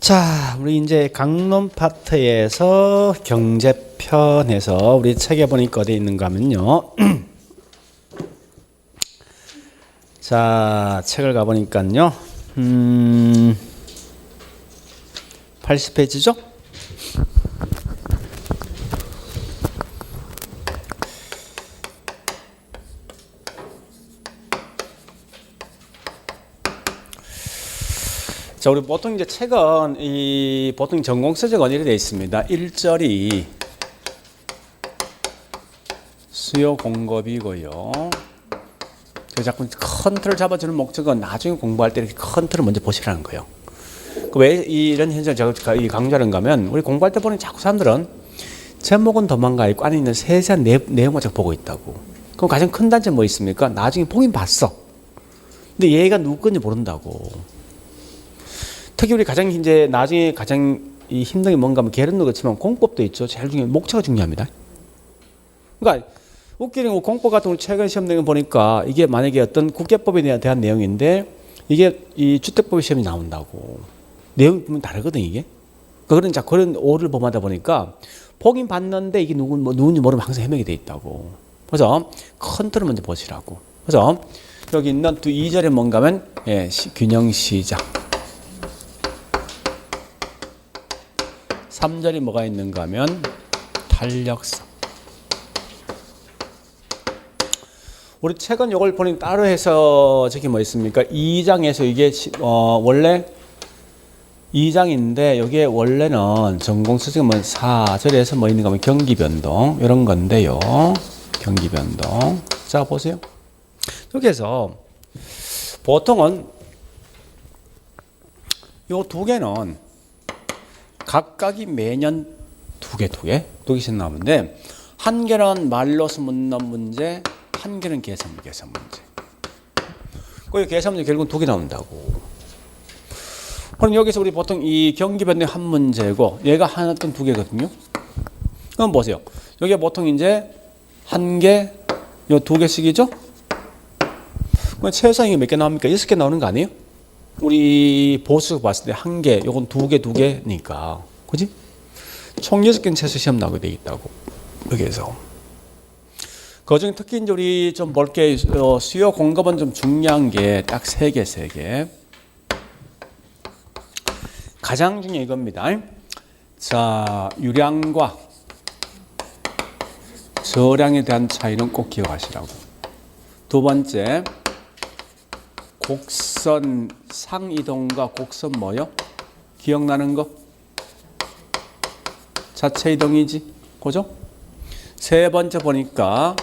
자, 우리 이제 강론 파트에서 경제편에서 우리 책에 보니까 어디 있는가 하면요. 자, 책을 가보니까요. 80페이지죠? 자, 우리 보통 이제 책은 보통 전공서적 언일이 되어 있습니다. 1절이 수요 공급이고요. 자꾸 큰 틀을 잡아주는 목적은 나중에 공부할 때 이렇게 큰 틀을 먼저 보시라는 거예요. 왜 이런 현상을 제가 강조하는가 하면 우리 공부할 때 보는 자꾸 사람들은 제목은 도망가 있고 안에 있는 세세한 내용만 자꾸 보고 있다고. 그럼 가장 큰 단점이 뭐 있습니까? 나중에 보긴 봤어. 근데 얘가 누구 건지 모른다고. 특히 우리 가장 이제 나중에 가장 힘든 게 뭔가 하면 계론도 그렇지만 공법도 있죠. 제일 중요한 목차가 중요합니다. 그러니까 웃기는 거 공법 같은 거 최근 시험 내용 보니까 이게 만약에 어떤 국계법에 대한 내용인데 이게 이 주택법 시험이 나온다고. 내용이 보면 다르거든 이게. 그런 오를 범하다 보니까 보긴 봤는데 이게 누군지 모르면 항상 해명이 돼 있다고. 그래서 큰 틀을 먼저 보시라고. 그래서 여기 있는 2절에 뭔가 하면 균형 시장. 3절이 뭐가 있는가 하면 탄력성. 우리 책은 이걸 보니 따로 해서 저기 뭐 있습니까? 2장에서 이게 원래 2장인데 여기에 원래는 전공서적은 4절에서 뭐 있는가 하면 경기변동 이런 건데요. 경기변동. 자 보세요. 여기에서 보통은 요 두 개는 각각이 매년 두 개씩 나오는데 한 개는 말로서 묻는 문제, 한 개는 계산 문제. 그 계산 문제 결국은 두 개 나온다고. 그럼 여기서 우리 보통 이 경기변동 한 문제고 얘가 하나 또 두 개거든요. 그럼 보세요. 여기가 보통 이제 한 개, 요 두 개씩이죠? 그럼 최소한 이게 몇 개 나옵니까? 6개 나오는 거 아니에요? 우리 보수 봤을 때 한 개, 요건 두 개니까. 그지? 총 6개는 최소 시험 나오게 돼 있다고. 여기에서. 그 중에 특히 이제 우리 좀 볼 게, 수요 공급은 좀 중요한 게 딱 세 개. 가장 중요한 이겁니다. 자, 유량과 저량에 대한 차이는 꼭 기억하시라고. 두 번째, 곡선 상이동과 곡선 뭐요? 기억나는 거? 자체 이동이지. 그죠? 세 번째 보니까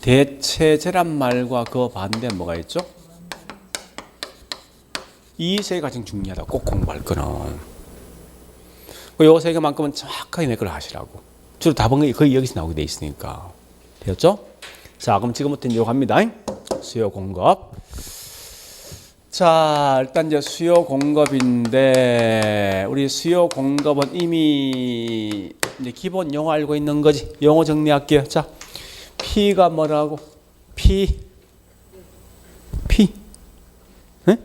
대체제란 말과 그 반대 뭐가 있죠? 이 세 가장 중요하다. 꼭 공부할 거는. 요 세 개만큼은 정확하게 내 걸 하시라고. 주로 답은 거의 여기서 나오게 돼 있으니까. 되었죠? 자, 그럼 지금부터 이제 갑니다. 수요 공급. 자, 일단 이제 수요 공급인데 우리 수요 공급은 이미 이제 기본 용어 알고 있는 거지. 용어 정리할게요. 자, P가 뭐라고? P. 네?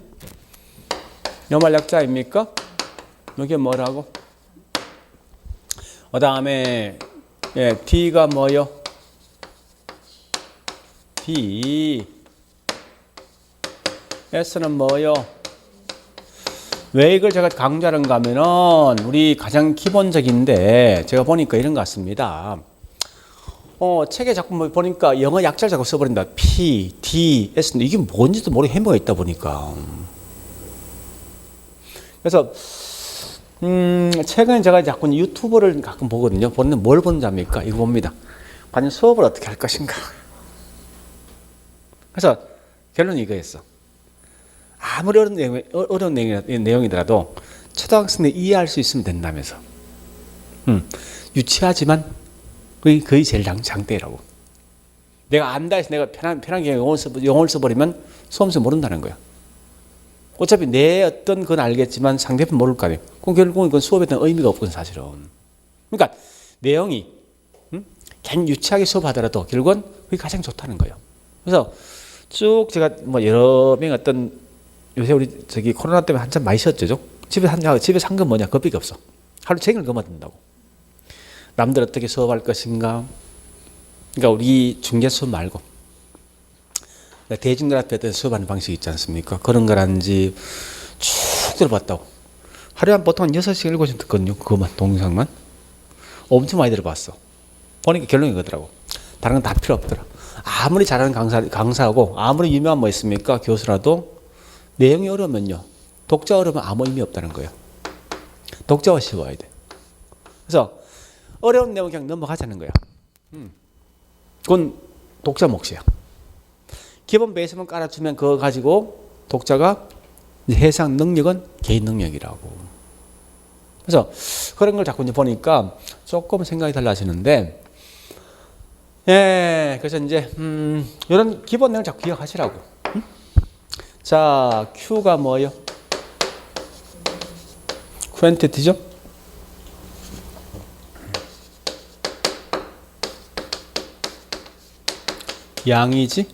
요말 약자입니까? 이게 뭐라고? 그 다음에 D가 뭐요? D. S는 뭐요? 왜 이걸 제가 강조하는가 하면은 우리 가장 기본적인데 제가 보니까 이런 것 같습니다. 책에 자꾸 보니까 영어 약자를 자꾸 써버린다. P, D, S. 이게 뭔지도 모르게 해머가 있다 보니까. 그래서 최근에 제가 자꾸 유튜브를 가끔 보거든요. 보는데 뭘 보는지 압니까? 이거 봅니다. 과연 수업을 어떻게 할 것인가. 그래서 결론이 이거였어. 아무리 어려운 내용이더라도 초등학생들이 이해할 수 있으면 된다면서. 유치하지만 거의 제일 장대라고. 내가 안다 해서 내가 편하게 영어를 써버리면 수험생 모른다는 거야. 어차피 내 어떤 건 알겠지만 상대편 모를 거 아니에요. 그럼 결국은 그건 수업에 대한 의미가 없거든 사실은. 그러니까 내용이 괜히 유치하게 수업하더라도 결국은 그게 가장 좋다는 거예요. 그래서 쭉 제가 뭐 여러 명의 어떤 요새 우리 저기 코로나 때문에 한참 많이 쉬었죠. 집에 산 건 뭐냐? 그밖에 없어. 하루 종일 그만 든다고. 남들 어떻게 수업할 것인가? 그러니까 우리 중계 수업 말고 대중들 앞에 수업하는 방식이 있지 않습니까? 그런 거란지 쭉 들어봤다고. 하루에 한 보통 6시간, 7시간 듣거든요. 그것만, 동영상만. 엄청 많이 들어봤어. 보니까 결론이 그거더라고. 다른 건 다 필요 없더라. 아무리 잘하는 강사하고 아무리 유명한 뭐 있습니까? 교수라도 내용이 어려우면요. 독자 어려우면 아무 의미 없다는 거예요. 독자가 쉬워야 돼. 그래서 어려운 내용 그냥 넘어가자는 거야. 그건 독자 몫이야. 기본 베이스만 깔아주면 그거 가지고 독자가 해석 능력은 개인 능력이라고. 그래서 그런 걸 자꾸 이제 보니까 조금 생각이 달라지는데, 예, 그래서 이제 이런 기본 내용 자꾸 기억하시라고. 자, Q가 뭐예요? 퀀티티죠? 양이지?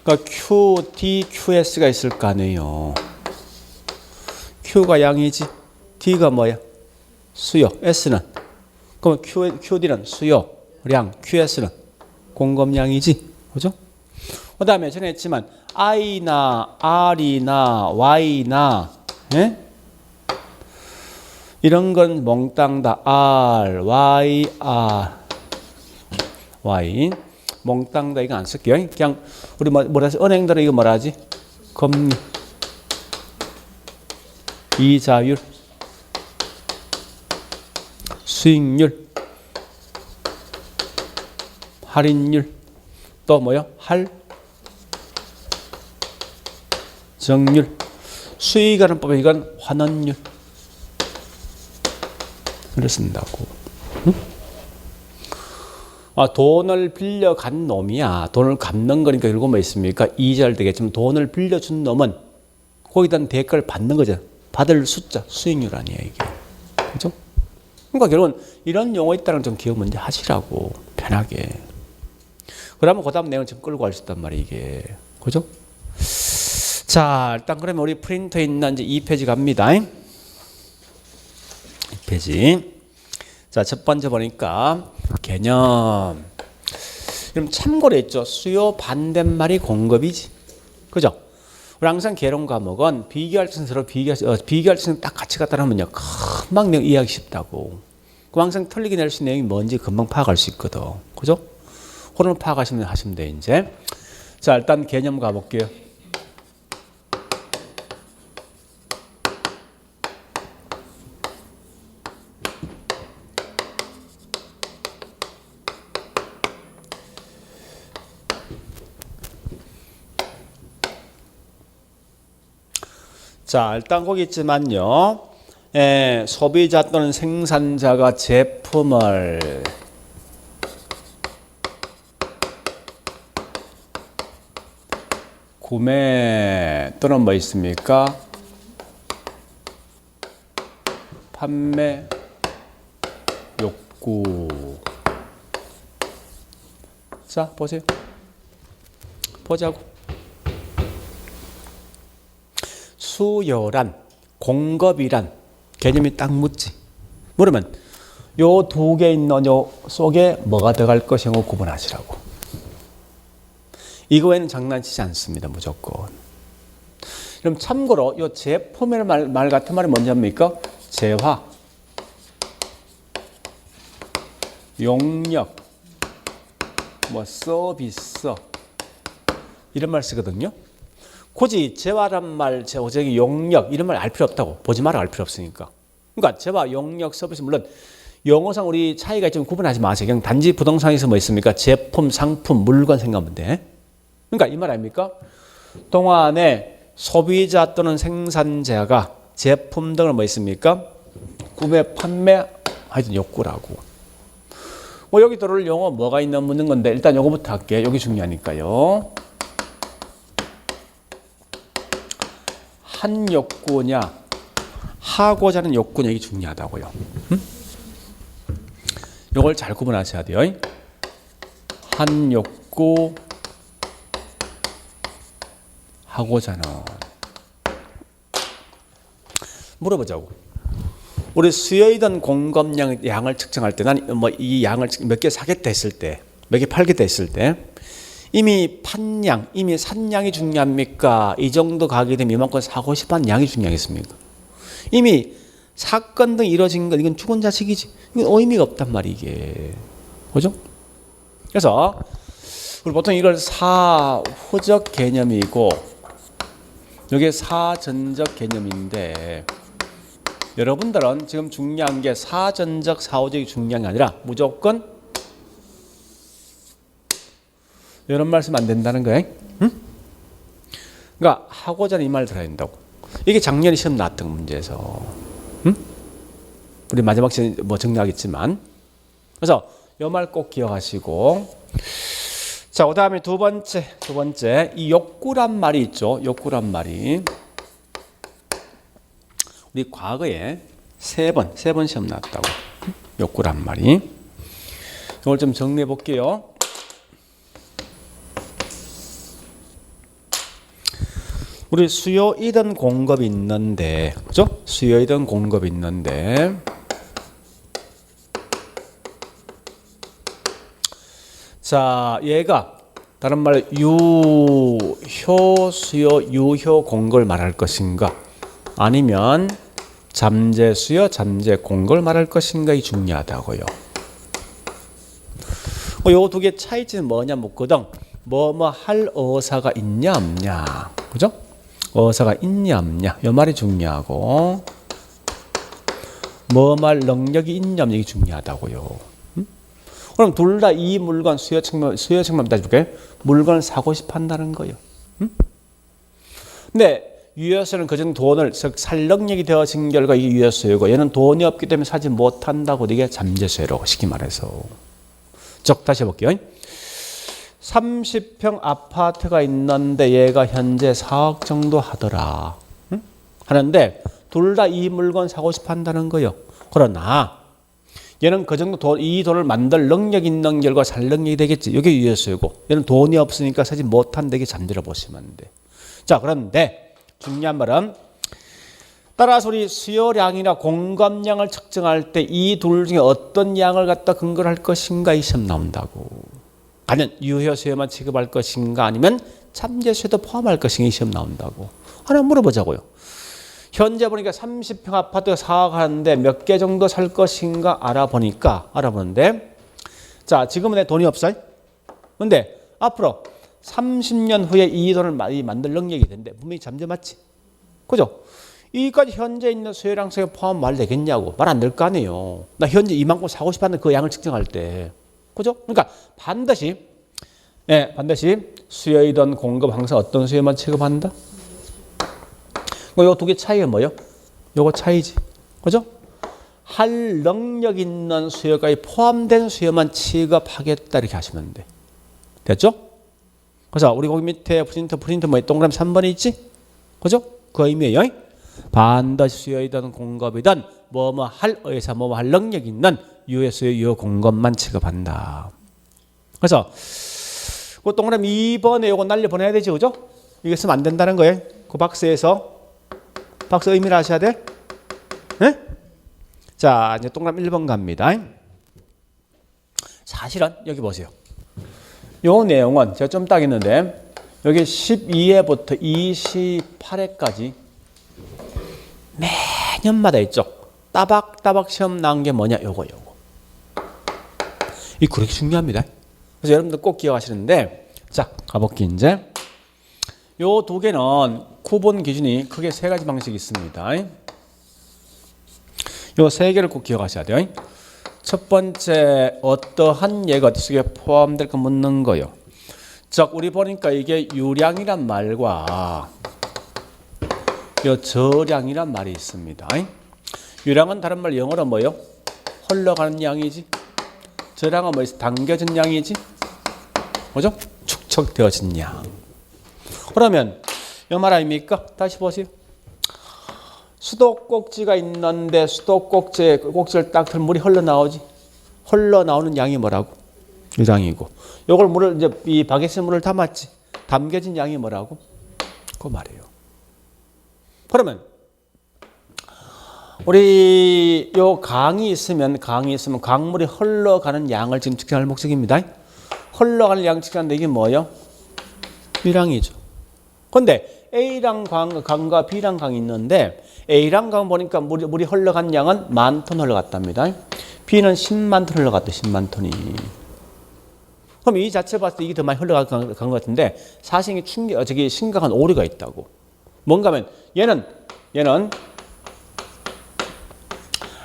그러니까 QD, QS가 있을 거 아니에요. Q가 양이지, D가 뭐야? 수요, S는? 그럼 QD는 수요량, QS는 공급량이지, 그죠? 그 다음에 전에 했지만 I나 R이나 Y나, 예? 이런 건 몽땅 다 R, Y, R, Y. 몽땅 다 이거 안 쓸게요. 그냥 우리 뭐라 하지? 은행들은 이거 뭐라 하지? 금리, 이자율, 수익률, 할인율, 또 뭐요? 할정률, 수익하는 법에 이건 환원율. 그렇습니다고. 응? 돈을 빌려간 놈이야. 돈을 갚는 거니까 결국 뭐 있습니까? 이자를 되겠지만 돈을 빌려준 놈은 거기다 대가를 받는 거죠. 받을 숫자, 수익률 아니에요, 이게. 그죠? 그러니까 결국은 이런 용어 있다는 좀 기억 먼저 하시라고. 편하게. 그러면 그 다음 내용 좀 끌고 갈 수 있단 말이에요, 이게. 그죠? 자, 일단 그러면 우리 프린터에 있는 이제 2페이지 갑니다. 2페이지. 자, 첫 번째 보니까 개념. 그럼 참고로 했죠. 수요 반대말이 공급이지. 그죠? 우리 항상 개론 과목은 비교할 때는 서로 비교할 때는 딱 같이 갖다 놓으면요. 금방 내용 이해하기 쉽다고. 그럼 항상 틀리게 낼 수 있는 내용이 뭔지 금방 파악할 수 있거든. 그죠? 그걸 파악하시면 하시면 돼, 이제. 자, 일단 개념 가볼게요. 자, 일단 거기 있지만요. 소비자 또는 생산자가 제품을 구매 또는 뭐 있습니까? 판매 욕구. 자, 보세요. 보자고. 수요란, 공급이란 개념이 딱 묻지. 물으면 요 두 개 있는 요 속에 뭐가 들어갈 것이고 구분하시라고. 이거에는 장난치지 않습니다, 무조건. 그럼 참고로 요 제품의 말 같은 말이 뭔지 압니까? 재화, 용역, 뭐 서비스 이런 말 쓰거든요. 굳이 재화란 말, 저기 용역 이런 말 알 필요 없다고. 보지 마라 알 필요 없으니까. 그러니까 재화, 용역, 서비스 물론 용어상 우리 차이가 있지만 구분하지 마세요. 그냥 단지 부동산에서 뭐 있습니까? 제품, 상품, 물건 생각하면 돼. 그러니까 이 말 아닙니까? 동안에 소비자 또는 생산자가 제품 등을 뭐 있습니까? 구매, 판매 하여튼 욕구라고. 뭐 여기 들어올 용어 뭐가 묻는 건데 일단 요거부터 할게요. 여기 중요하니까요. 한 욕구냐 하고자 하는 욕구냐 이게 중요하다고요. 이걸 잘 구분하셔야 돼요. 한 욕구 하고자 하는 물어보자고. 우리 수요이든 공급량 양을 측정할 때, 난 뭐 이 양을 몇 개 사겠다 했을 때, 몇 개 팔겠다 했을 때, 이미 판 양, 이미 산 양이 중요합니까? 이 정도 가게 되면 이만큼 사고 싶어하는 양이 중요하겠습니까? 이미 사건 등 이루어진 건 이건 죽은 자식이지. 이건 의미가 없단 말이야, 이게. 그죠? 그래서 우리 보통 이걸 사후적 개념이고, 이게 사전적 개념인데, 여러분들은 지금 중요한 게 사전적, 사후적이 중요한 게 아니라 무조건 이런 말씀 안 된다는 거예요. 응? 그러니까 하고자 하는 이 말 들어야 된다고. 이게 작년에 시험 나왔던 문제에서, 응? 우리 마지막 시험 뭐 정리하겠지만, 그래서 이 말 꼭 기억하시고, 자, 그다음에 두 번째 이 욕구란 말이 있죠. 욕구란 말이 우리 과거에 세 번 시험 나왔다고. 욕구란 말이. 이걸 좀 정리해 볼게요. 우리 수요이든 공급이 있는데, 그죠? 수요이든 공급이 있는데, 자, 얘가 다른 말로 유효 수요, 유효 공급을 말할 것인가, 아니면 잠재 수요, 잠재 공급을 말할 것인가, 이 중요하다고요. 요 두 개 차이점은 뭐냐 묻거든. 뭐뭐 할 의사가 있냐 없냐, 그죠? 의사가 있냐 없냐, 이 말이 중요하고, 뭐 말 능력이 있냐 없냐, 이게 중요하다고요. 그럼 둘 다 이 물건 수요 측면 따져볼까요? 물건을 사고 싶어 한다는 거예요. 근데 유효수요는 그전 돈을 살 능력이 되어진 결과 이게 유효수요고, 얘는 돈이 없기 때문에 사지 못한다고, 이게 잠재수요라고 쉽게 말해서. 즉 다시 해볼게요. 30평 아파트가 있는데 얘가 현재 4억 정도 하더라. 하는데 둘 다 이 물건 사고 싶어 한다는 거예요. 그러나 얘는 그 정도 이 돈을 만들 능력 있는 결과 살 능력이 되겠지. 이게 유효수요고, 얘는 돈이 없으니까 사지 못한다. 이게 잠재로 보시면 돼. 자, 그런데 중요한 말은, 따라서 우리 수요량이나 공급량을 측정할 때 이 둘 중에 어떤 양을 갖다 근거를 할 것인가, 이 시험 나온다고. 과연 유효수요만 취급할 것인가, 아니면 잠재수요도 포함할 것인가, 이 시험 나온다고. 하나 물어보자고요. 현재 보니까 30평 아파트가 4억 하는데 몇 개 정도 살 것인가 알아보는데, 자, 지금은 내 돈이 없어요. 근데 앞으로 30년 후에 이 돈을 만들 능력이 된대. 분명히 잠재 맞지? 그죠? 이까지 현재 있는 수요량 속에 포함 말 되겠냐고. 말 안 될 거 아니에요. 나 현재 이만큼 사고 싶었는데 그 양을 측정할 때. 그죠? 그러니까 반드시 수요이든 공급 항상 어떤 수요만 취급한다? 요 두 개 차이가 뭐예요? 요거 차이지. 그죠? 할 능력 있는 수요까지 포함된 수요만 취급하겠다, 이렇게 하시면 돼. 됐죠? 그래서 우리 거기 밑에 프린트 뭐 동그라미 3번에 있지? 그죠? 그 의미예요. 반드시 수요이든 공급이든 뭐뭐 할 의사, 뭐뭐 할 능력 있는 유효 수요, 유효 공급만 취급한다. 그래서 그 동그라미 2번에 요거 날려 보내야 되죠, 그죠? 이게 쓰면 안 된다는 거예요. 그 박스 의미를 아셔야 돼. 네? 자, 이제 동그라미 1번 갑니다. 사실은 여기 보세요. 요 내용은 제가 좀 따겠는데, 여기 12회부터 28회까지 매년마다 있죠. 따박따박 시험 나온 게 뭐냐, 요거. 이 그렇게 중요합니다. 그래서 여러분들 꼭 기억하시는데, 자, 가볼게 이제. 요 두 개는 구분 기준이 크게 세 가지 방식이 있습니다. 요 세 개를 꼭 기억하셔야 돼요. 첫 번째, 어떠한 예가 어디 속에 포함될까 묻는 거요. 즉, 우리 보니까 이게 유량이란 말과 요 저량이란 말이 있습니다. 유량은 다른 말 영어로 뭐요? 흘러가는 양이지. 저량은 뭐 당겨진 양이지. 뭐죠? 축적되어진 양. 그러면 이 말 아닙니까? 다시 보세요. 수도꼭지가 있는데 수도꼭지에 꼭지를 딱 틀면 물이 흘러나오지. 흘러나오는 양이 뭐라고? 유량이고. 요걸 물을 이제 이 바게트에 물을 담았지. 담겨진 양이 뭐라고? 그 말이에요. 그러면 우리 요 강이 있으면 강물이 흘러가는 양을 지금 측정할 목적입니다. 흘러가는 양 측정하는데 이게 뭐예요? 유량이죠. 근데 A랑 강과 B랑 강이 있는데 A랑 강 보니까 물이 흘러간 양은 10,000톤 흘러갔답니다. B는 10만 톤 흘러갔대. 10만 톤이. 그럼 이 자체 봤을 때 이게 더 많이 흘러간 것 같은데 사실 이게 심각한 오류가 있다고. 뭔가 하면 얘는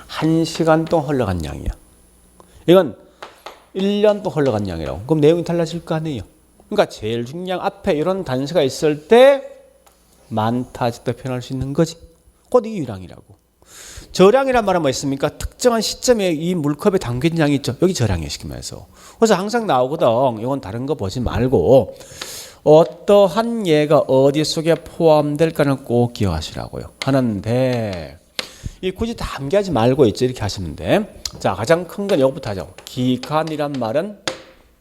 1시간 동안 흘러간 양이야. 이건 1년 동안 흘러간 양이라고. 그럼 내용이 달라질 거 아니에요. 그러니까 제일 중요한 앞에 이런 단서가 있을 때 많다 적다 표현할 수 있는 거지. 곧 이게 유량이라고. 저량이란 말은 뭐 있습니까? 특정한 시점에 이 물컵에 담긴 양이 있죠. 여기 저량이에요. 쉽게 말해서. 그래서 항상 나오거든. 이건 다른 거 보지 말고 어떠한 예가 어디 속에 포함될까는 꼭 기억하시라고요. 하는데 이 굳이 담기하지 말고 있죠. 이렇게 하시면 돼. 자, 가장 큰 건 이것부터 하죠. 기간이란 말은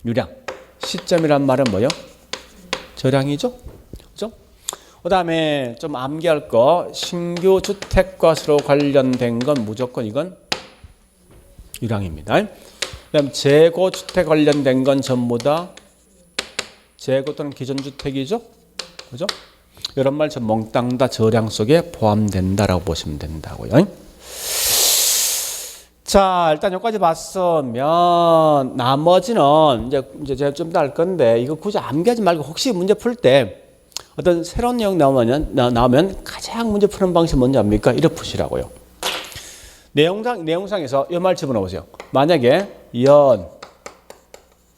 유량. 시점이란 말은 뭐요? 저량이죠. 그죠? 그 다음에 좀 암기할 거 신규 주택과 서로 관련된 건 무조건 이건 유량입니다. 그다음 재고 주택 관련된 건 전부 다 재고 또는 기존 주택이죠. 그죠? 이런 말 전 몽땅 다 저량 속에 포함된다라고 보시면 된다고요. 자, 일단 여기까지 봤으면 나머지는 이제 제가 좀 더 할 건데 이거 굳이 암기하지 말고 혹시 문제 풀 때 어떤 새로운 내용 나오면 가장 문제 푸는 방식이 뭔지 압니까? 이렇게 푸시라고요. 내용상에서 이 말 집어넣으세요. 만약에 연,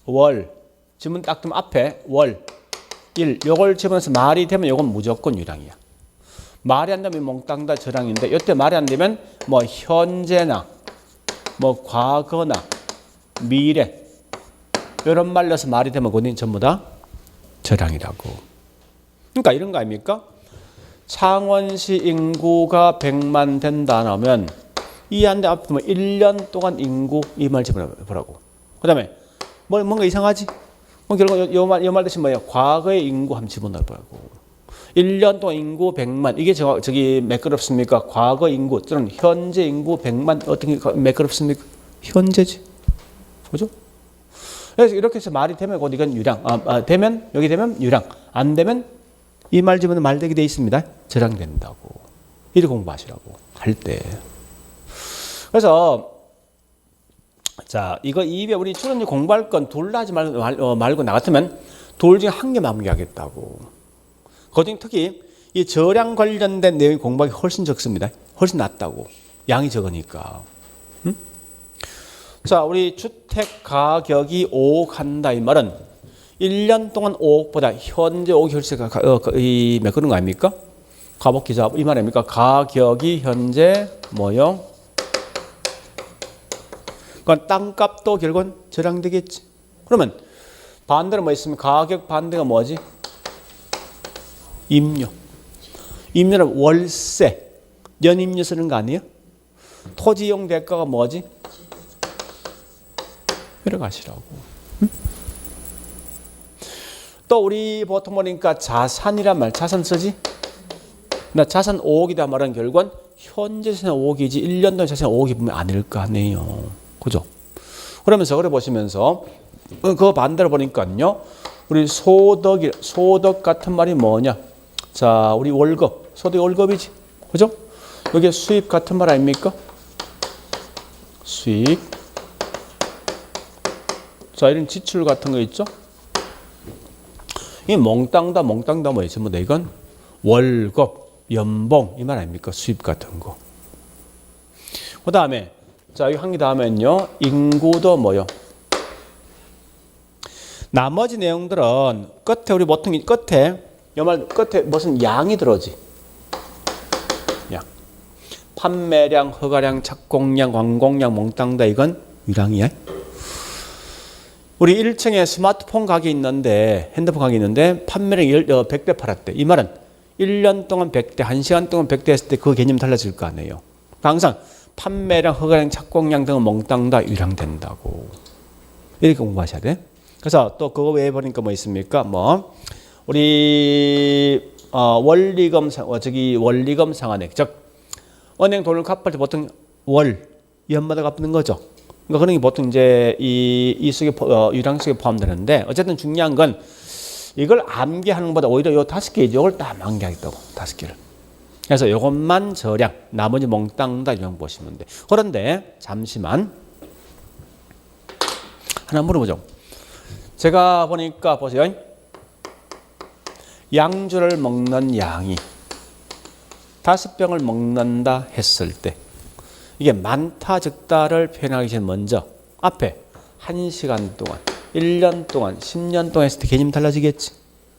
월, 지문 딱 뜨면 앞에 월, 일, 요걸 집어넣어서 말이 되면 요건 무조건 유량이야. 말이 안 되면 몽땅 다 저량인데 이때 말이 안 되면 뭐 현재나 뭐 과거나 미래 이런 말로 해서 말이 되면 그건 전부 다 저량이라고. 그러니까 이런 거 아닙니까? 창원시 인구가 100만 된다 하면 이 안에 앞에 뭐 1년 동안 인구 이 말 집어보라고. 그 다음에 뭔가 이상하지? 결국 요 말 대신 뭐예요? 과거의 인구 한번 집어넣어보라고. 1년 동안 인구 100만 이게 저기 매끄럽습니까? 과거 인구 또는 현재 인구 100만 어떻게 매끄럽습니까? 현재지. 그죠? 그래서 이렇게 해서 말이 되면 곧 이건 유량. 되면 여기 되면 유량. 안 되면 이 말 집어넣으면 말되게 돼 있습니다. 저량된다고. 이렇게 공부하시라고 할 때. 그래서 자 이거 입에 우리 주로 공부할 건 둘 하지 말고 나 같으면 둘 중에 한 개만 암기하겠다고. 거중 특히 이 저량 관련된 내용이 공부하기 훨씬 적습니다. 훨씬 낫다고. 양이 적으니까. 응? 자, 우리 주택 가격이 5억 한다 이 말은 1년 동안 5억보다 현재 5억 혈세가 그런 거 아닙니까? 가복기자 이 말 아닙니까? 가격이 현재 뭐요? 그건 땅값도 결국은 저량되겠지. 그러면 반대로 뭐 있으면 가격 반대가 뭐지? 임료. 임료는 월세, 연임료 쓰는 거 아니에요? 토지 이용 대가가 뭐지? 들어가시라고. 응? 또 우리 보통 보니까 자산이란 말, 자산 쓰지? 나 자산 5억이다 말은 결국은 현재 자산 5억이지 1년 동안 자산 5억이 보면 아닐 거 아니에요. 그죠? 그러면서 그래 보시면서 그 반대로 보니까요. 우리 소득 같은 말이 뭐냐? 자, 우리 월급, 소득 월급이지. 그죠? 여기 수입 같은 말 아닙니까? 수익. 자, 이런 지출 같은 거 있죠? 이 몽땅 다 뭐 있죠? 뭐 이건 월급, 연봉 이 말 아닙니까? 수입 같은 거. 그 다음에 자, 여기 한 개 다음엔요. 인구도 뭐요? 나머지 내용들은 끝에 우리 보통 끝에 무슨 양이 들어오지? 양. 판매량, 허가량, 착공량, 완공량 몽땅 다 이건 유량이야. 우리 1층에 스마트폰 가게 있는데 핸드폰 가게 있는데 판매량 100대 팔았대. 이 말은 1년 동안 100대, 1시간 동안 100대 했을 때 그 개념 달라질 거 아니에요. 항상 판매량, 허가량, 착공량 등은 몽땅 다 유량된다고. 이렇게 공부하셔야 돼. 그래서 또 그거 외에 보니까 뭐 있습니까? 뭐 우리 원리금 상환액, 즉 은행 돈을 갚을 때 보통 월, 연마다 갚는 거죠. 그러니까 그런 게 보통 이제 이 속에 유랑 속에 포함되는데 어쨌든 중요한 건 이걸 암기하는 것보다 오히려 요 5개 이걸 딱 암기하겠다고 5개를. 그래서 이것만 저량, 나머지 몽땅 다 이런 보시면 돼. 그런데 잠시만 하나 물어보죠. 제가 보니까 보세요. 양주를 먹는 양이 5병을 먹는다 했을 때 이게 많다 적다를 표현하기 전에 먼저 앞에 1시간 동안, 1년 동안, 10년 동안 했을 때 개념이 달라지겠지.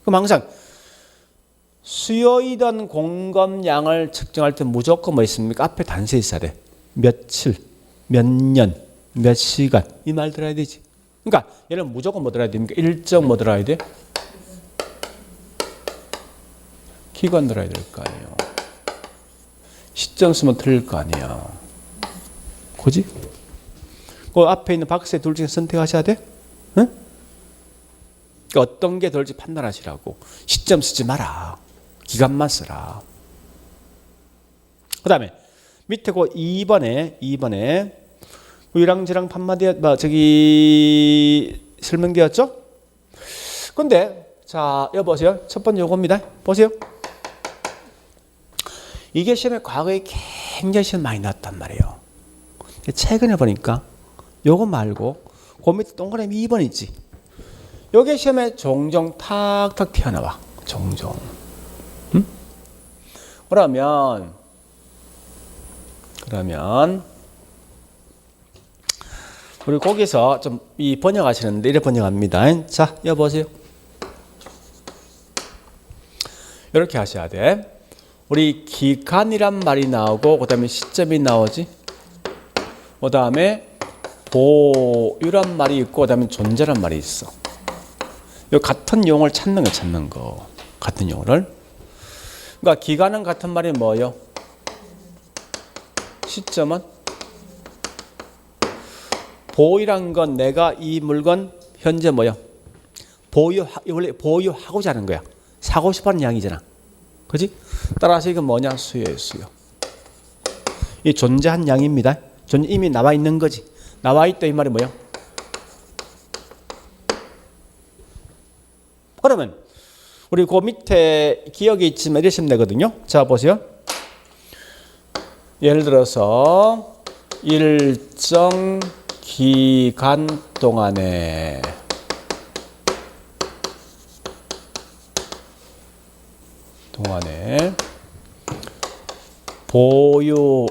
그럼 항상 수요이든 공급량을 측정할 때 무조건 뭐 있습니까? 앞에 단서 있어야 돼. 며칠, 몇 년, 몇 시간 이 말 들어야 되지. 그러니까 얘는 무조건 뭐 들어야 됩니까? 일정 뭐 들어야 돼? 기간 들어야 될 거 아니에요. 시점 쓰면 틀릴 거 아니야. 그지? 그 앞에 있는 박스에 둘 중에 선택하셔야 돼? 응? 그러니까 어떤 게 덜지 판단하시라고. 시점 쓰지 마라. 기간만 쓰라. 그 다음에 밑에 그 2번에 유랑지랑 판마디 저기 설명되었죠? 근데 자 여보세요. 첫 번째 요겁니다. 보세요. 이게 시험에 과거에 굉장히 시험 많이 나왔단 말이에요. 최근에 보니까 요거 말고 그 밑에 동그라미 2번 있지. 요게 시험에 종종 탁탁 튀어나와. 종종. 응? 그러면 우리 거기서 좀 이 번역하시는데 이래 번역합니다. 자, 여보세요. 이렇게 하셔야 돼. 우리 기간이란 말이 나오고 그 다음에 시점이 나오지. 그 다음에 보유란 말이 있고 그 다음에 존재란 말이 있어. 이 같은 용어를 찾는 거. 같은 용어를. 그러니까 기간은 같은 말이 뭐예요? 시점은? 보유란 건 내가 이 물건 현재 뭐예요? 원래 보유하고자 하는 거야. 사고 싶어 하는 양이잖아. 그지? 따라서 이건 뭐냐? 수요예요, 수요. 이 존재한 양입니다. 이미 나와 있는 거지. 나와 있다 이 말이 뭐예요? 그러면 우리 그 밑에 기억이 있지만 이러시면 되거든요. 자, 보세요. 예를 들어서 일정 기간 동안에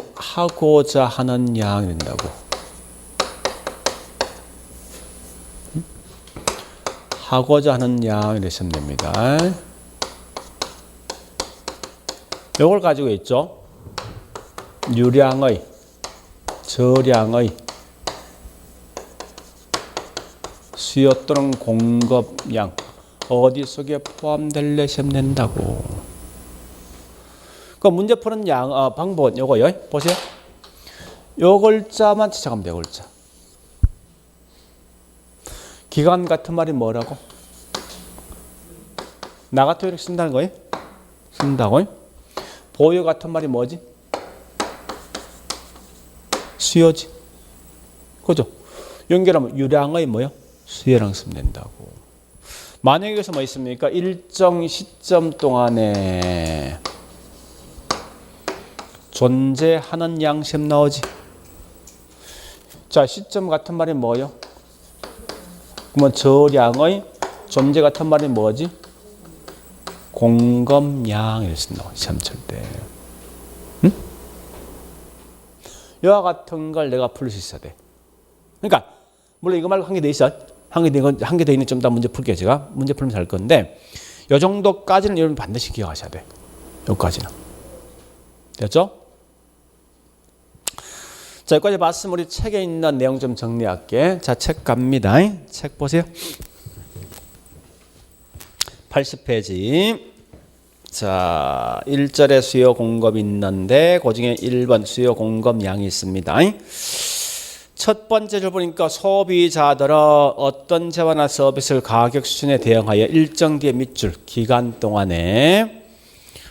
보유하고자 하는 양이 된다고. 하고자 하는 양이 되시면 됩니다. 이걸 가지고 있죠. 유량의, 저량의, 수요 또는 공급량 어디 속에 포함되려면 된다고. 그 문제 푸는 방법은 요거요. 보세요. 요 글자만 찾아가면 돼요. 글자. 기간 같은 말이 뭐라고? 나 같은 이렇게 쓴다는 거예요. 쓴다고. 보유 같은 말이 뭐지? 수요지. 그죠? 연결하면 유량의 뭐요? 수요랑 쓰면 된다고. 만약에 여기서 뭐 있습니까? 일정 시점 동안에 존재하는 양 시험 나오지. 자, 시점 같은 말이 뭐요? 그러면 저량의 존재 같은 말이 뭐지? 공급량 이렇게 나와. 시험 칠 때. 응? 이와 같은 걸 내가 풀 수 있어야 돼. 그러니까 물론 이거 말고 한 개 더 있어. 한 개 더 있는 좀 더 문제 풀게요. 제가 문제 풀면서 할 건데 이 정도까지는 여러분 반드시 기억하셔야 돼. 여기까지는. 됐죠? 자, 여기까지 봤으면 우리 책에 있는 내용 좀 정리할게. 자, 책 갑니다. 책 보세요. 80페이지. 자, 1절에 수요 공급이 있는데 그 중에 1번 수요 공급량이 있습니다. 첫 번째 줄 보니까 소비자들은 어떤 재화나 서비스를 가격 수준에 대응하여 일정 뒤의 밑줄 기간 동안에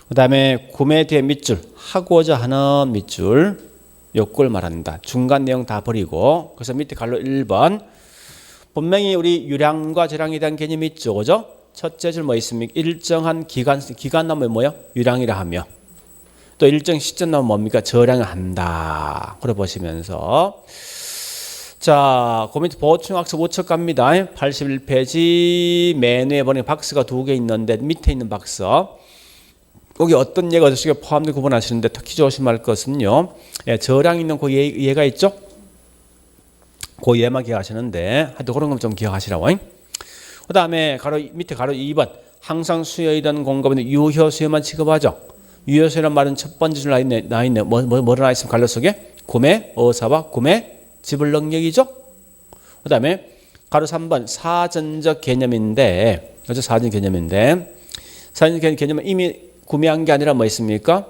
그 다음에 구매 뒤에 밑줄, 하고자 하는 밑줄, 요걸 말한다. 중간 내용 다 버리고. 그래서 밑에 갈로 1번. 분명히 우리 유량과 저량에 대한 개념이 있죠. 그죠? 첫째 줄 뭐 있습니까? 일정한 기간 나면 뭐요? 유량이라 하며. 또 일정 시점 나면 뭡니까? 저량을 한다. 그래 보시면서. 자, 그 밑에 보충학습 5척 갑니다. 81페이지 맨 위에 보니 박스가 2개 있는데 밑에 있는 박스. 거기 어떤 예가 어떻게 포함된 구분하시는데 특히 조심할 것은요. 예, 저량 있는 그 예가 있죠? 그 예만 기억하시는데 하여튼 그런 건 좀 기억하시라고. 그 다음에 밑에 가로 2번. 항상 수요이던 공급은 유효 수요만 취급하죠. 유효 수요란 말은 첫 번째 줄 나 있네. 뭐라 나 있으면 갈로 속에? 구매, 어사와 구매, 지불 능력이죠. 그 다음에 가로 3번. 사전적 개념인데, 어제 사전 개념인데, 사전 개념은 이미 구매한 게 아니라 뭐 있습니까?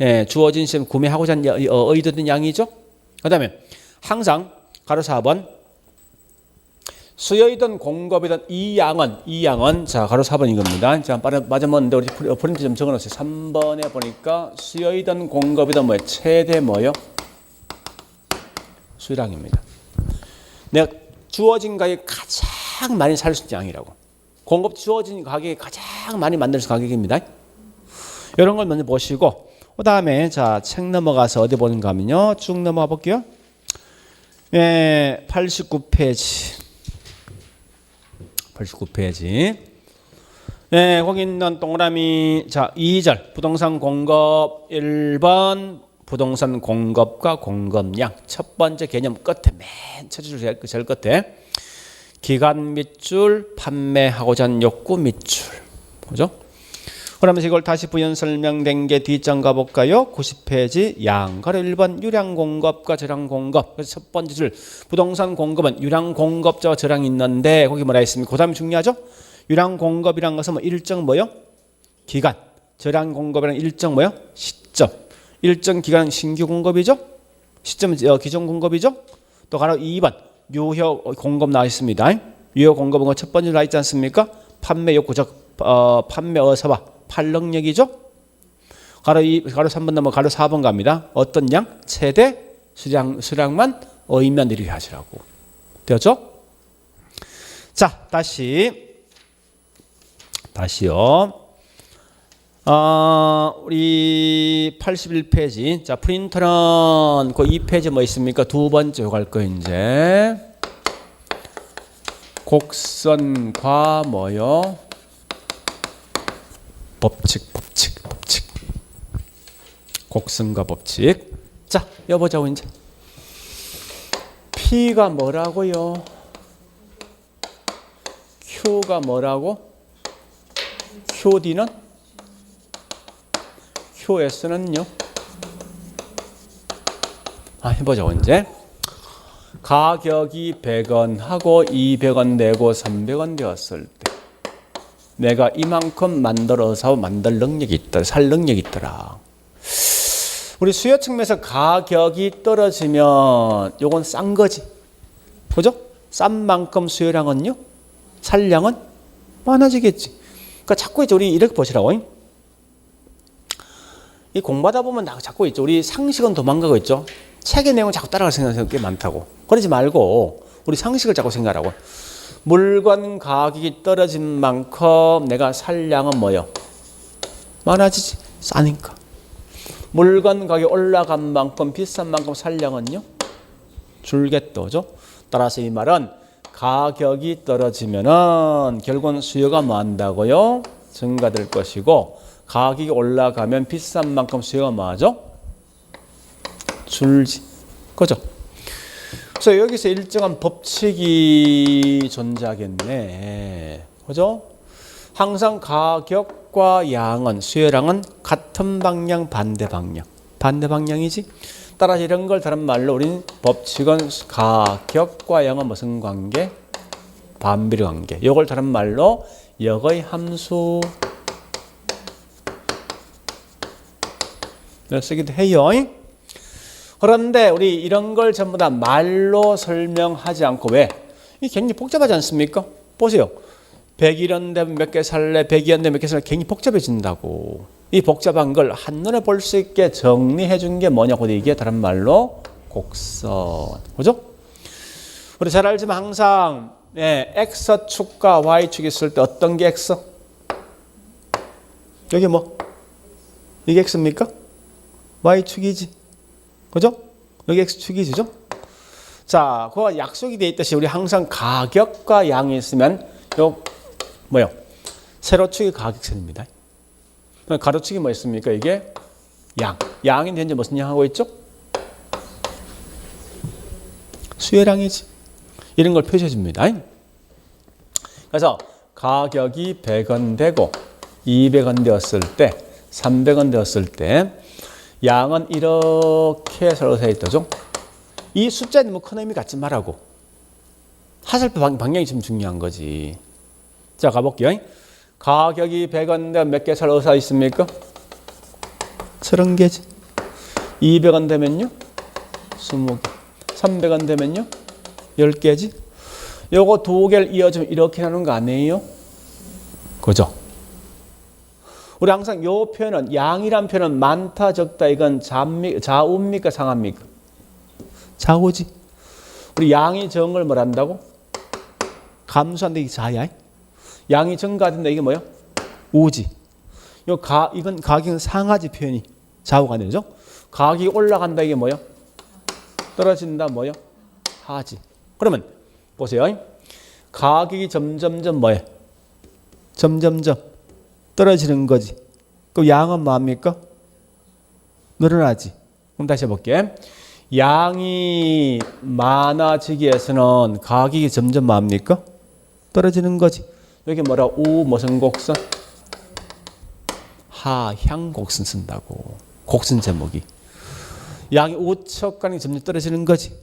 예, 주어진 시점 구매하고자 하는 의도된 양이죠. 그 다음에 항상 가로 4번 수요이든 공급이든 이 양은 자 가로 4번 이겁니다. 자 맞으면 우리 프린트 좀 적어놓으세요. 3번에 보니까 수요이든 공급이든 뭐예요? 최대 뭐예요? 수량입니다. 내가 주어진 가격에 가장 많이 살 수 있는 양이라고. 공급 주어진 가격에 가장 많이 만들 수 있는 가격입니다. 이런 걸 먼저 보시고 그 다음에 자 책 넘어가서 어디 보는가 하면요. 쭉 넘어가 볼게요. 예, 89페이지. 네, 거기 있는 동그라미 자 2절 부동산 공급 1번 부동산 공급과 공급량 첫 번째 개념 끝에 맨 첫 줄 제일 끝에 기간 밑줄 판매하고자 하는 욕구 밑줄 그죠? 그러면서 이걸 다시 부연 설명된 게 뒷장 가볼까요? 90페이지 양 가로 1번 유량 공급과 저량 공급. 그래서 첫 번째 줄 부동산 공급은 유량 공급자와 저량이 있는데 거기 뭐라 했습니까? 그 다음에 중요하죠? 유량 공급이란 것은 뭐 일정 뭐요? 기간. 저량 공급이란 일정 뭐요? 시점. 일정 기간 신규 공급이죠? 시점은 기존 공급이죠? 또 가로 2번 유효 공급 나와 있습니다. 유효 공급은 첫 번째 나와 있지 않습니까? 판매 욕구 즉 판매 어사와 팔능력이죠. 가로 3번 넘어 가로 4번 갑니다. 어떤 양? 최대 수량만 의미만 이렇게 하시라고. 되었죠? 자, 다시요. 우리 81페이지. 자, 프린터는 그 2페이지 뭐 있습니까? 두 번째 갈 거 이제. 곡선과 뭐요? 법칙. 곡선과 법칙. 자, 여보자고 이제. P가 뭐라고요? Q가 뭐라고? QD는? QS는요? 해보자고 이제. 가격이 100원 하고 200원 내고 300원 되었을 때 내가 이만큼 만들어서 만들 능력이 있다. 살 능력이 있더라. 우리 수요 측면에서 가격이 떨어지면 요건 싼 거지. 그죠? 싼 만큼 수요량은요? 살량은 많아지겠지. 그러니까 자꾸 이제 우리 이렇게 보시라고. 이 공부하다 보면 자꾸 있죠. 우리 상식은 도망가고 있죠. 책의 내용을 자꾸 따라갈 생각이 꽤 많다고. 그러지 말고 우리 상식을 자꾸 생각하라고. 물건 가격이 떨어진 만큼 내가 살량은 뭐요? 많아지지. 싸니까. 물건 가격이 올라간 만큼 비싼 만큼 살량은요? 줄겠죠. 따라서 이 말은 가격이 떨어지면은 결국은 수요가 뭐 한다고요? 증가될 것이고 가격이 올라가면 비싼 만큼 수요가 뭐하죠? 줄지. 그죠? 그래서 여기서 일정한 법칙이 존재하겠네. 그죠? 항상 가격과 양은, 수요량은 같은 방향, 반대 방향. 반대 방향이지? 따라서 이런 걸 다른 말로 우리는 법칙은 가격과 양은 무슨 관계? 반비례 관계. 이걸 다른 말로 역의 함수. 쓰기도 해요. 그런데 우리 이런 걸 전부 다 말로 설명하지 않고 왜? 이게 굉장히 복잡하지 않습니까? 보세요. 100일 되면 몇 개 살래, 100일 되면 몇 개 살래, 굉장히 복잡해진다고. 이 복잡한 걸 한눈에 볼 수 있게 정리해 준 게 뭐냐고. 이게 다른 말로 곡선. 그죠? 우리 잘 알지만 항상 X축과 Y축이 있을 때 어떤 게 X? 여기 뭐? 이게 X입니까? Y축이지. 그죠? 여기 X축이지. 죠? 자, 그거 약속이 돼 있듯이 우리 항상 가격과 양이 있으면 요 뭐요? 세로축이 가격선입니다. 가로축이 뭐 있습니까? 이게 양. 양이 현재 무슨 양 하고 있죠? 수혜량이지. 이런 걸 표시해 줍니다. 그래서 가격이 100원 되고 200원 되었을 때 300원 되었을 때 양은 이렇게 서로 있다죠. 이 숫자에 너무 큰 의미 갖지 말라고. 화살표 방향이 좀 중요한 거지. 자, 가볼게요. 가격이 100원 되면 몇 개 서로 있습니까? 30개지. 200원 되면요? 20개. 300원 되면요? 10개지. 요거 두 개를 이어주면 이렇게 하는 거 아니에요? 그죠? 우리 항상 요 표현은, 양이란 표현은 많다, 적다, 이건 좌우입니까, 상합니까? 좌우지. 우리 양이 적은 걸 뭐란다고? 감소한다, 이게 좌야. 양이 증가한다, 이게 뭐야? 우지. 이건 가격은 상하지, 표현이. 좌우가 되죠? 가격이 올라간다, 이게 뭐야? 떨어진다, 뭐야? 하지. 그러면 보세요. 가격이 점점점 뭐예요? 점점점 떨어지는 거지. 그럼 양은 뭐합니까? 늘어나지. 그럼 다시 해볼게. 양이 많아지기 위해서는 가격이 점점 뭐합니까? 떨어지는 거지. 여기 뭐라? 우 무슨 곡선? 하향 곡선 쓴다고. 곡선 제목이. 양이 우측간이 점점 떨어지는 거지.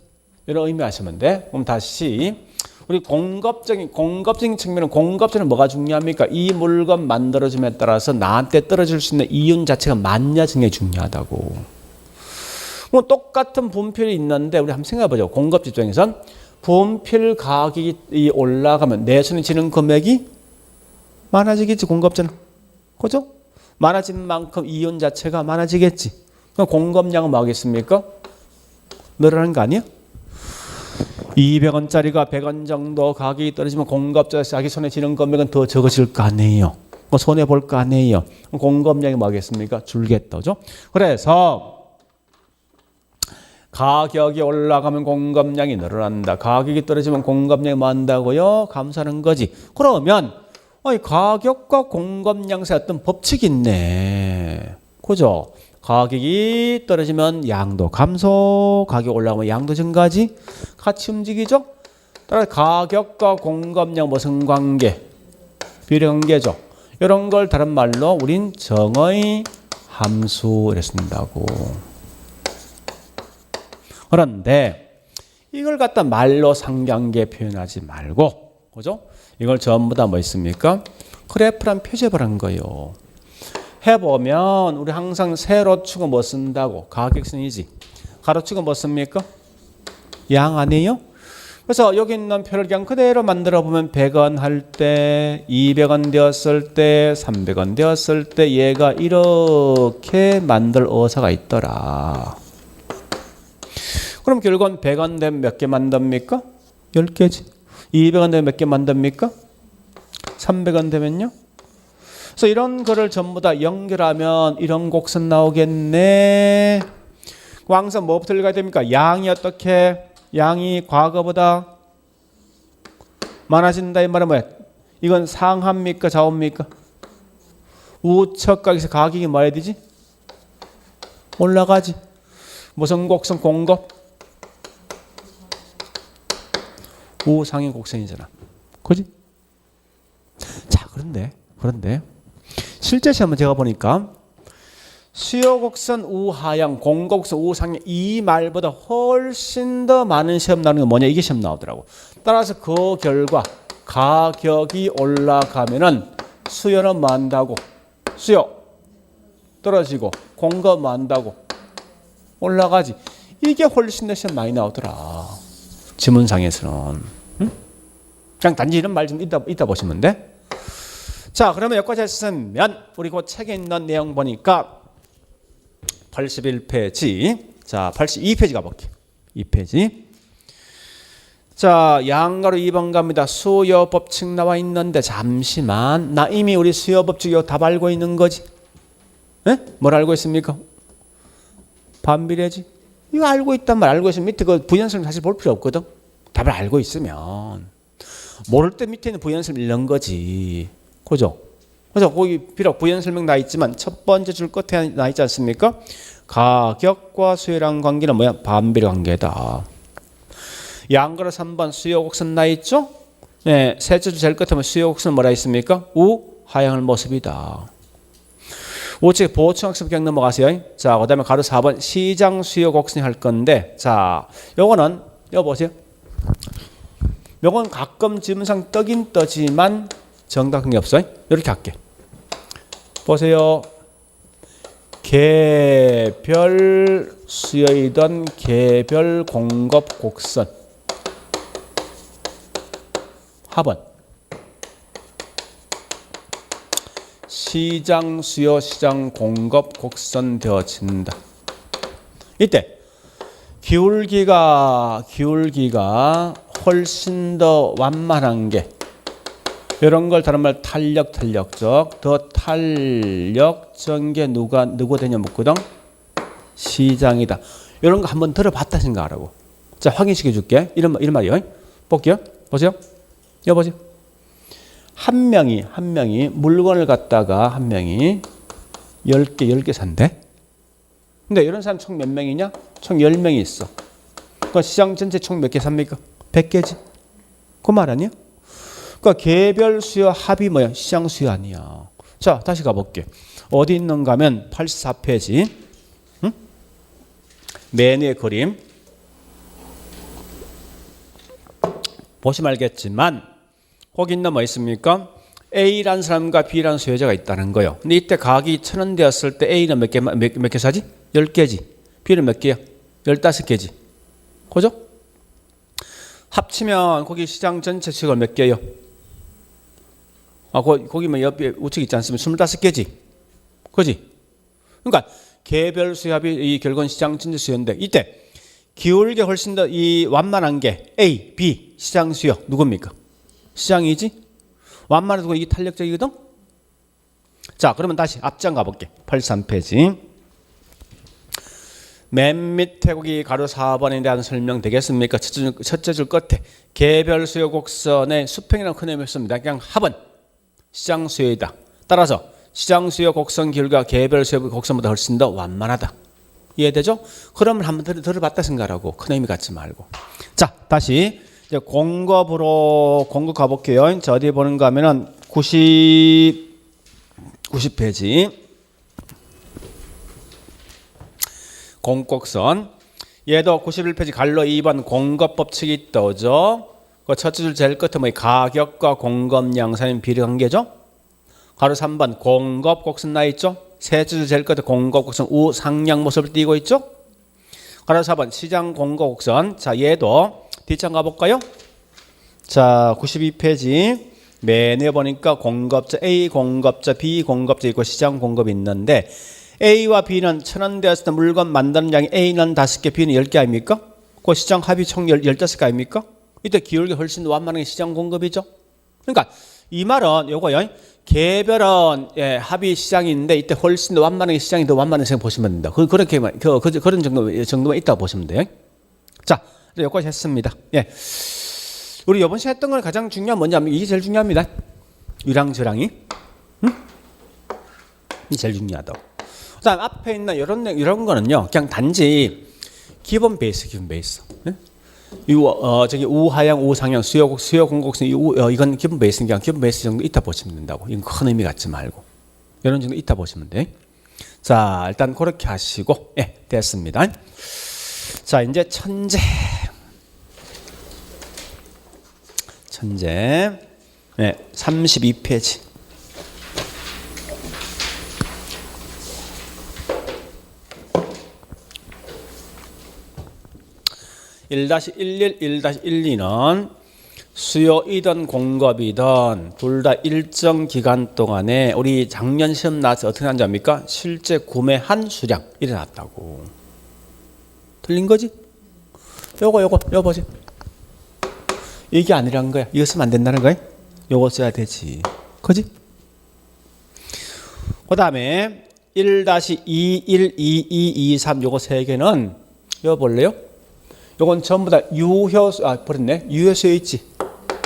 이런 의미 하시면 돼. 그럼 다시 우리 공급적인 측면은 공급적인 뭐가 중요합니까? 이 물건 만들어줌에 따라서 나한테 떨어질 수 있는 이윤 자체가 많냐 적냐 중요하다고. 뭐 똑같은 분필이 있는데 우리 한번 생각해보죠. 공급 입장에선 분필 가격이 올라가면 내 손에 지는 금액이 많아지겠지. 공급자는. 그죠? 많아지는 만큼 이윤 자체가 많아지겠지. 그럼 공급량은 뭐 하겠습니까? 늘어나는 거 아니야? 200원짜리가 100원 정도 가격이 떨어지면 공급자 자기 손에 쥐는 금액은 더 적어질 거 아니에요. 손해 볼 거 아니에요. 공급량이 뭐 하겠습니까? 줄겠다죠. 그래서 가격이 올라가면 공급량이 늘어난다. 가격이 떨어지면 공급량이 뭐 한다고요? 감소하는 거지. 그러면 가격과 공급량 사이 어떤 법칙이 있네. 그죠? 가격이 떨어지면 양도 감소, 가격 올라가면 양도 증가하지. 같이 움직이죠. 따라서 가격과 공급량 무슨 관계? 비례관계죠. 이런 걸 다른 말로 우린 정의 함수 이렇게 쓴다고. 그런데 이걸 갖다 말로 상관계 표현하지 말고, 그죠? 이걸 전부 다 뭐 있습니까? 그래프란 표시해보라는 거예요. 해보면 우리 항상 세로축은 뭐 쓴다고? 가격선이지. 가로축은 뭐 씁니까? 양 아니에요? 그래서 여기 있는 표를 그냥 그대로 만들어 보면 100원 할 때, 200원 되었을 때, 300원 되었을 때 얘가 이렇게 만들 어사가 있더라. 그럼 결국은 100원 되면 몇 개 만듭니까? 10개지. 200원 되면 몇 개 만듭니까? 300원 되면요? 그래서 이런 거를 전부 다 연결하면 이런 곡선 나오겠네. 항상 뭐부터 읽어야 됩니까? 양이 어떻게? 양이 과거보다 많아진다. 이 말은 뭐야? 이건 상합니까? 좌우입니까? 우측각에서 가격이 뭐 해야 되지? 올라가지. 무슨 곡선? 공급? 우상의 곡선이잖아. 그지? 자, 그런데 실제 시험은 제가 보니까 수요곡선 우하향, 공곡선 우상향 이 말보다 훨씬 더 많은 시험 나오는 게 뭐냐? 이게 시험 나오더라고. 따라서 그 결과 가격이 올라가면은 수요는 뭐 한다고? 수요 떨어지고 공급 뭐 한다고? 올라가지. 이게 훨씬 더 시험 많이 나오더라. 지문상에서는. 응? 그냥 단지 이런 말 좀 이따 보시면 돼. 자, 그러면 여기까지 했으면 우리 그 책에 있는 내용 보니까 81페이지. 자, 82페이지 가볼게요. 2페이지. 자, 양가로 2번 갑니다. 수요 법칙 나와 있는데 잠시만. 나 이미 우리 수요 법칙 이거 답 알고 있는 거지? 에? 뭘 알고 있습니까? 반비례지? 이거 알고 있단 말 알고 있으면 밑에 그 부연설 사실 볼 필요 없거든. 답을 알고 있으면 모를 때 밑에 있는 부연설 읽는 거지. 그죠? 그래서 거기 비록 부연 설명 나 있지만 첫 번째 줄 끝에 나 있지 않습니까? 가격과 수요랑 관계는 뭐야? 반비례 관계다. 양가로 3번 수요 곡선 나 있죠? 네, 셋째 줄 제일 끝에 보면 수요 곡선 뭐라 있습니까? 우 하향할 모습이다. 우측 보충학습 경 넘어가세요. 자, 그다음에 가로 4번 시장 수요 곡선이 할 건데, 자, 요거는 요 보세요. 요건 가끔 지문상 떠긴 떠지만 정답은 없어요. 이렇게 할게. 보세요. 개별 수요이던 개별 공급 곡선. 합은 시장 수요 시장 공급 곡선 되어진다. 이때 기울기가 훨씬 더 완만한 게 이런 걸 다른 말 탄력적 더 탄력적인 게 누구 되냐 묻거든. 시장이다. 이런 거 한번 들어봤다 생각하라고. 자, 확인시켜 줄게. 이런 말이요. 볼게요. 보세요. 여보세요. 한 명이 물건을 갖다가 한 명이 10개 산대. 근데 이런 사람 총 몇 명이냐? 총 10명이 있어. 그러니까 시장 전체 총 몇 개 삽니까? 100개지. 그 말 아니야? 그러니까 개별 수요 합이 뭐야? 시장 수요 아니야. 자, 다시 가볼게. 어디 있는가 하면 84페이지. 응? 맨 위에 그림. 보시면 알겠지만 거기 있는 뭐 있습니까? A라는 사람과 B라는 수요자가 있다는 거예요. 근데 이때 가격이 1,000원 되었을 때 A는 몇 개 사지? 10개지. B는 몇 개야? 15개지. 그죠? 합치면 거기 시장 전체 수요가 몇 개예요? 거기 뭐 옆에 우측 있지 않습니까? 25개지. 그지? 그러니까 개별 수요합이 이 결국은 시장 전체 수요인데 이때 기울기 훨씬 더 이 완만한 게 A, B 시장 수요 누굽니까? 시장이지? 완만해도 이게 탄력적이거든? 자, 그러면 다시 앞장 가볼게. 83페이지. 맨 밑에 거기 가로 4번에 대한 설명 되겠습니까? 첫째 줄 끝에 개별 수요 곡선의 수평이라는 큰 의미를 씁니다. 그냥 합은 시장 수요이다. 따라서 시장 수요 곡선 기울기가 개별 수요 곡선보다 훨씬 더 완만하다. 이해되죠? 그러면 한번 들어봤다 생각하고 큰 의미 갖지 말고. 자, 다시 이제 공급 가볼게요. 자, 어디 보는가 하면은 90페이지. 공곡선. 얘도 91페이지 갈로 2번 공급 법칙이 떠오죠. 그 첫째 줄 제일 끝에 뭐 가격과 공급량 사이의 비례 관계죠. 가로 3번 공급 곡선 나 있죠. 셋째 줄 제일 끝에 공급 곡선 우상향 모습을 띄고 있죠. 가로 4번 시장 공급 곡선. 자, 얘도 뒷장 가볼까요? 자, 92페이지. 맨 위에 보니까 공급자 A, 공급자 B, 공급자 있고 시장 공급이 있는데 A와 B는 1,000원 되었을 때 물건 만드는 양이 A는 5개, B는 10개 아닙니까? 그 시장 합이 총 15개 아닙니까? 이때 기울기 훨씬 더 완만한 게 시장 공급이죠. 그러니까 이 말은 요거요. 개별은 합이 시장인데 이때 훨씬 더 완만한 게 시장이 더 완만한 생각 보시면 된다. 그런 정도만 있다고 보시면 돼요. 자, 여기까지 했습니다. 예. 우리 이번 시간에 했던 건 가장 중요한 뭐냐면 이게 제일 중요합니다. 유랑저랑이. 응? 이게 제일 중요하다고. 그다음 앞에 있는 이런 거는요. 그냥 단지 기본 베이스. 예? 저기 우하향, 우상향, 수요 공곡선 이건 기본 베이스니까 기본 베이스 정도 있다 보시면 된다고. 이건 큰 의미 갖지 말고 이런 정도 있다 보시면 돼. 자, 일단 그렇게 하시고 예, 됐습니다. 자, 이제 천재. 네, 32페이지. 1-11, 1-12는 수요이든 공급이든 둘 다 일정 기간 동안에 우리 작년 시험 나와서 어떻게 한지 압니까? 실제 구매한 수량 일어났다고. 틀린 거지? 요거 보세요. 이게 아니란 거야. 이거 쓰면 안 된다는 거야. 요거 써야 되지. 그지? 그 다음에 1-212223 요거 세 개는 요거 볼래요? 요건 전부 다 유효수요 있지.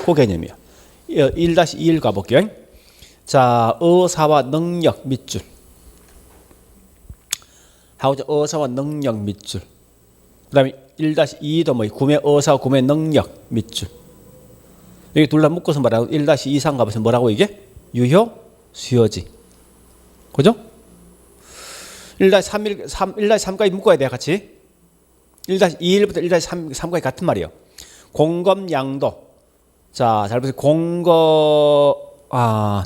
그 개념이야. 1-21 가볼게요. 자, 어사와 능력 밑줄. 하고 어사와 능력 밑줄. 그 다음에 1-2도 뭐 구매 어사 구매 능력 밑줄. 여기 둘 다 묶어서 말하고 1-23 가보세요. 뭐라고 이게? 유효 수요지. 그죠? 1-3까지 묶어야 돼 같이. 1-21부터 1-3까지 같은 말이에요. 공급량도. 자, 잘 보세요.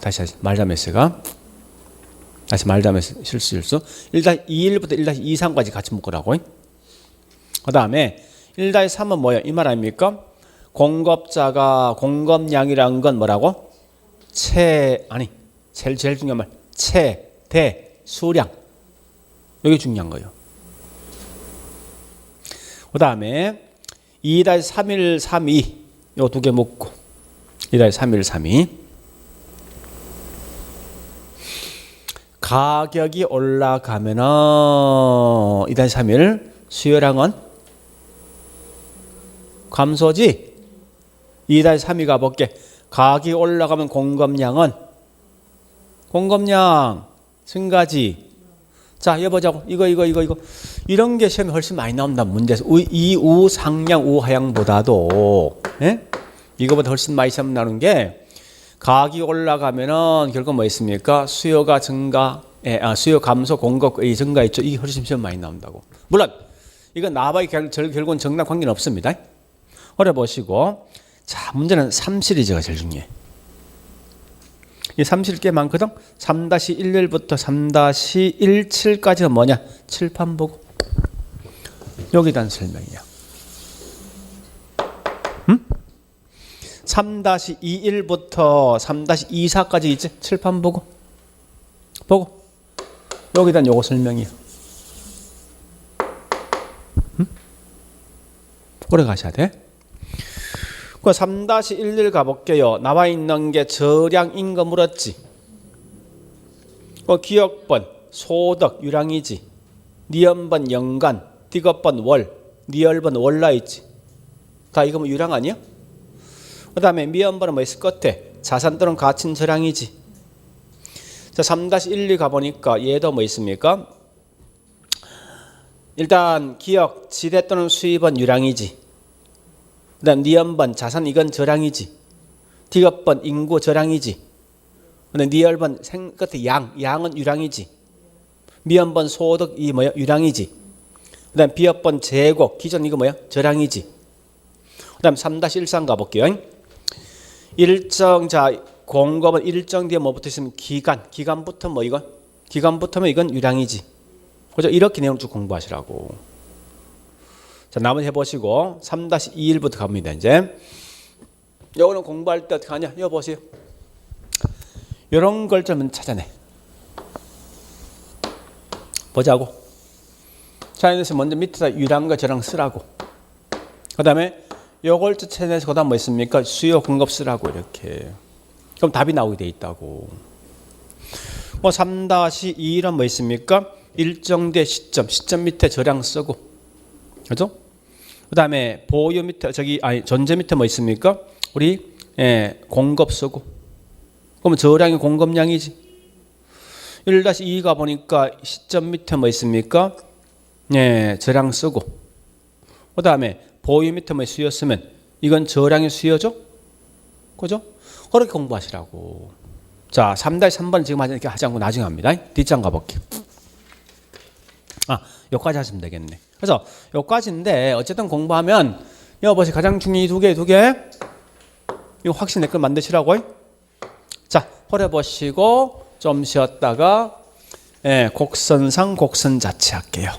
다시 말잘못했어요. 다시 말잘못했어요. 실수. 1-21부터 1-23까지 같이 묶으라고. 그 다음에 1-3은 뭐예요? 이 말 아닙니까? 공급자가 공급량이란 건 뭐라고? 제일 중요한 말. 대, 수량. 여기 중요한 거예요. 그 다음에 2-3132 요 두 개 묶고 2-3132 가격이 올라가면은 2-31 수요량은 감소지. 2-3이 가볼게. 가격이 올라가면 공급량 증가지. 자, 해보자고. 이거. 이런 게 시험에 훨씬 많이 나온다. 문제에서. 이 우상량, 우하향보다도, 예? 이거보다 훨씬 많이 시험 나오는 게, 가격이 올라가면은 결국 뭐 있습니까? 수요가 증가, 수요 감소, 공급의 증가 있죠. 이게 훨씬 시험 많이 나온다고. 물론, 이건 나와의 결국은 정답 관계는 없습니다. 어려 보시고. 자, 문제는 3시리즈가 제일 중요해. 이 3시리즈 꽤 많거든? 3-11부터 3-17까지는 뭐냐? 칠판 보고. 여기에 대한 설명이야. 3-21부터 3-24까지 있지? 칠판 보고. 여기에 대한 요거 설명이야. 오래 가셔야 돼. 3-11 가볼게요. 나와 있는 게 저량인 거 물었지. 기억번, 소득, 유량이지. 니은번, 연간, 디귿번, 월, 니얼번, 월라 있지. 다 이거 뭐 유량 아니야? 그 다음에 미연번은 뭐 있을 것 같아? 자산 또는 가치는 저량이지. 자, 3-12 가보니까 얘도 뭐 있습니까? 일단 기억, 지대 또는 수입은 유량이지. 그 다음 니은번 자산 이건 저량이지. 디귿번 인구 저량이지. 근데 니얼번 끝에 양은 유량이지. 미연번 소득 이 뭐야? 유량이지. 그 다음 비업번 재고 기존 이거 뭐야? 저량이지. 그 다음 3-13 가볼게요. 일정 공급은 일정 뒤에 뭐 붙어 있으면 기간부터 뭐 이건? 기간부터면 이건 유량이지. 그죠? 이렇게 내용 쭉 공부하시라고. 자, 나머지 해보시고 3-21부터 갑니다. 이제 요거는 공부할 때 어떻게 하냐? 이거 보세요. 이런 걸 좀 찾아내. 보자고. 자, 여기서 먼저 밑에다 유량과 저량 쓰라고. 그 다음에 요걸 찾아내서 그 다음 뭐 있습니까? 수요 공급 쓰라고 이렇게. 그럼 답이 나오게 돼 있다고. 3-21은 뭐 있습니까? 일정대 시점 밑에 저량 쓰고. 그죠? 그 다음에 보유 밑에 전제 밑에 뭐 있습니까? 우리 공급 쓰고. 그러면 저량이 공급량이지. 1-2 가보니까 시점 밑에 뭐 있습니까? 저량 쓰고. 그 다음에 보유 밑에 뭐 수요 쓰면 이건 저량의 수요죠? 그죠? 그렇게 공부하시라고. 자, 3-3번 지금 하지 않고 나중에 합니다. 뒷장 가볼게요. 여기까지 하시면 되겠네. 그래서 여기까지인데 어쨌든 공부하면 이거 보세요. 가장 중요한 이 두 개. 이거 확실히 내 걸 만드시라고. 자, 허려 보시고 좀 쉬었다가 곡선상 곡선 자체 할게요.